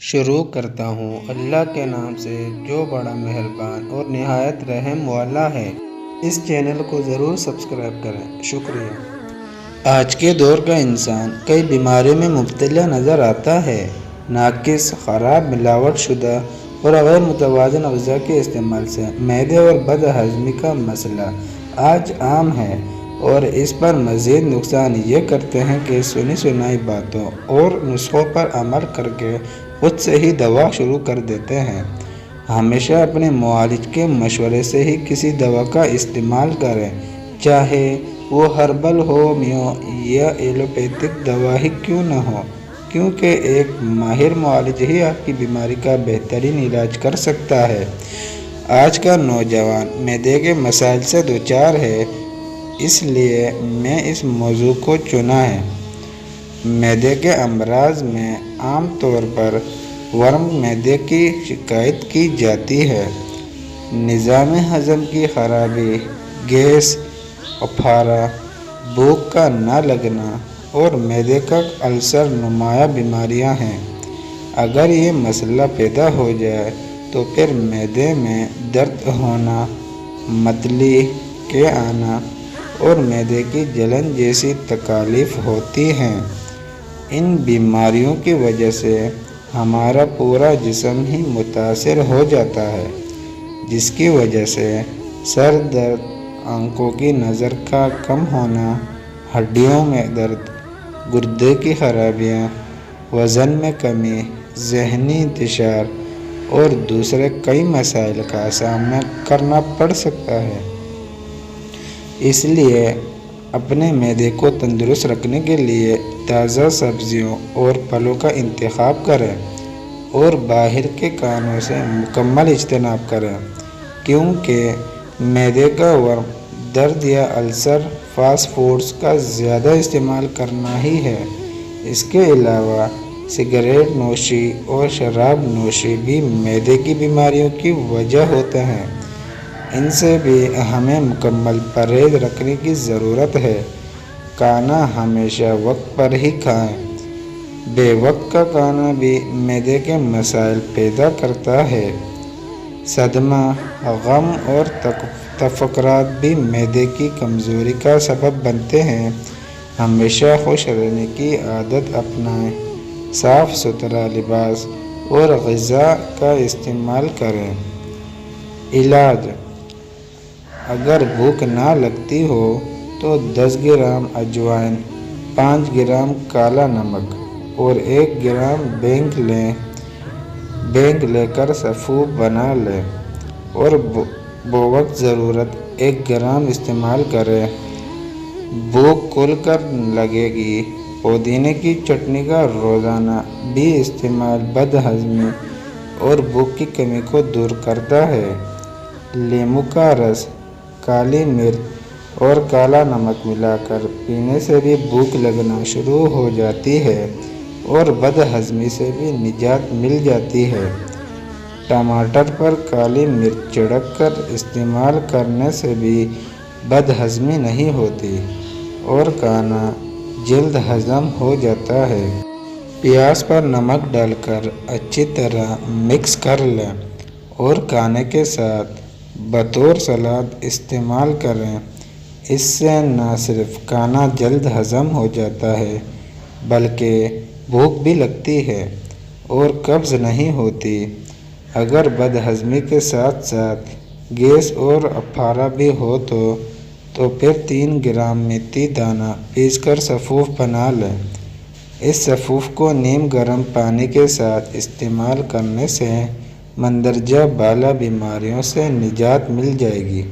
شروع کرتا ہوں اللہ کے نام سے جو بڑا مہربان اور نہایت رحم والا ہے۔ اس چینل کو ضرور سبسکرائب کریں۔ شکریہ۔ آج کے دور کا انسان کئی بیماریوں میں مبتلا نظر آتا ہے۔ ناقص، خراب، ملاوٹ شدہ اور غیر متوازن غذا کے استعمال سے معدے اور بد ہضمی کا مسئلہ آج عام ہے، اور اس پر مزید نقصان یہ کرتے ہیں کہ سنی سنائی باتوں اور نسخوں پر عمل کر کے خود سے ہی دوا شروع کر دیتے ہیں۔ ہمیشہ اپنے معالج کے مشورے سے ہی کسی دوا کا استعمال کریں، چاہے وہ ہربل، ہومیو یا ایلوپیتھک دوا ہی کیوں نہ ہو، کیونکہ ایک ماہر معالج ہی آپ کی بیماری کا بہترین علاج کر سکتا ہے۔ آج کا نوجوان معدے کے مسائل سے دوچار ہے، اس لیے میں اس موضوع کو چنا ہے۔ معدے کے امراض میں عام طور پر ورم معدے کی شکایت کی جاتی ہے۔ نظام ہضم کی خرابی، گیس، اپھارا، بھوک کا نہ لگنا اور معدے کا السر نمایاں بیماریاں ہیں۔ اگر یہ مسئلہ پیدا ہو جائے تو پھر معدے میں درد ہونا، متلی کے آنا اور معدے کی جلن جیسی تکالیف ہوتی ہیں۔ ان بیماریوں کی وجہ سے ہمارا پورا جسم ہی متاثر ہو جاتا ہے، جس کی وجہ سے سر درد، آنکھوں کی نظر کا کم ہونا، ہڈیوں میں درد، گردے کی خرابیاں، وزن میں کمی، ذہنی انتشار اور دوسرے کئی مسائل کا سامنا کرنا پڑ سکتا ہے۔ اس لیے اپنے معدے کو تندرست رکھنے کے لیے تازہ سبزیوں اور پھلوں کا انتخاب کریں اور باہر کے کھانوں سے مکمل اجتناب کریں، کیونکہ معدے کا ورم، درد یا السر فاسٹ فوڈز کا زیادہ استعمال کرنا ہی ہے۔ اس کے علاوہ سگریٹ نوشی اور شراب نوشی بھی معدے کی بیماریوں کی وجہ ہوتے ہیں۔ ان سے بھی ہمیں مکمل پرہیز رکھنے کی ضرورت ہے۔ کھانا ہمیشہ وقت پر ہی کھائیں۔ بے وقت کا کھانا بھی معدے کے مسائل پیدا کرتا ہے۔ صدمہ، غم اور تفکرات بھی معدے کی کمزوری کا سبب بنتے ہیں۔ ہمیشہ خوش رہنے کی عادت اپنائیں، صاف ستھرا لباس اور غذا کا استعمال کریں۔ علاج: اگر بھوک نہ لگتی ہو تو 10 گرام اجوائن، 5 گرام کالا نمک اور 1 گرام بینگ لے کر سفوف بنا لیں اور بوقت ضرورت 1 گرام استعمال کریں۔ بھوک کھل کر لگے گی۔ پودینے کی چٹنی کا روزانہ بھی استعمال بد ہضمی اور بھوک کی کمی کو دور کرتا ہے۔ لیموں کا رس، کالی مرچ اور کالا نمک ملا کر پینے سے بھی بھوک لگنا شروع ہو جاتی ہے اور بد ہضمی سے بھی نجات مل جاتی ہے۔ ٹماٹر پر کالی مرچ چھڑک کر استعمال کرنے سے بھی بد ہضمی نہیں ہوتی اور کھانا جلد ہضم ہو جاتا ہے۔ پیاز پر نمک ڈال کر اچھی طرح مکس کر لیں اور کھانے کے ساتھ بطور سلاد استعمال کریں۔ اس سے نہ صرف کھانا جلد ہضم ہو جاتا ہے بلکہ بھوک بھی لگتی ہے اور قبض نہیں ہوتی۔ اگر بد ہضمی کے ساتھ ساتھ گیس اور اپھارا بھی ہو تو پھر 3 گرام میتھی دانہ پیس کر سفوف بنا لیں۔ اس سفوف کو نیم گرم پانی کے ساتھ استعمال کرنے سے مندرجہ بالا بیماریوں سے نجات مل جائے گی۔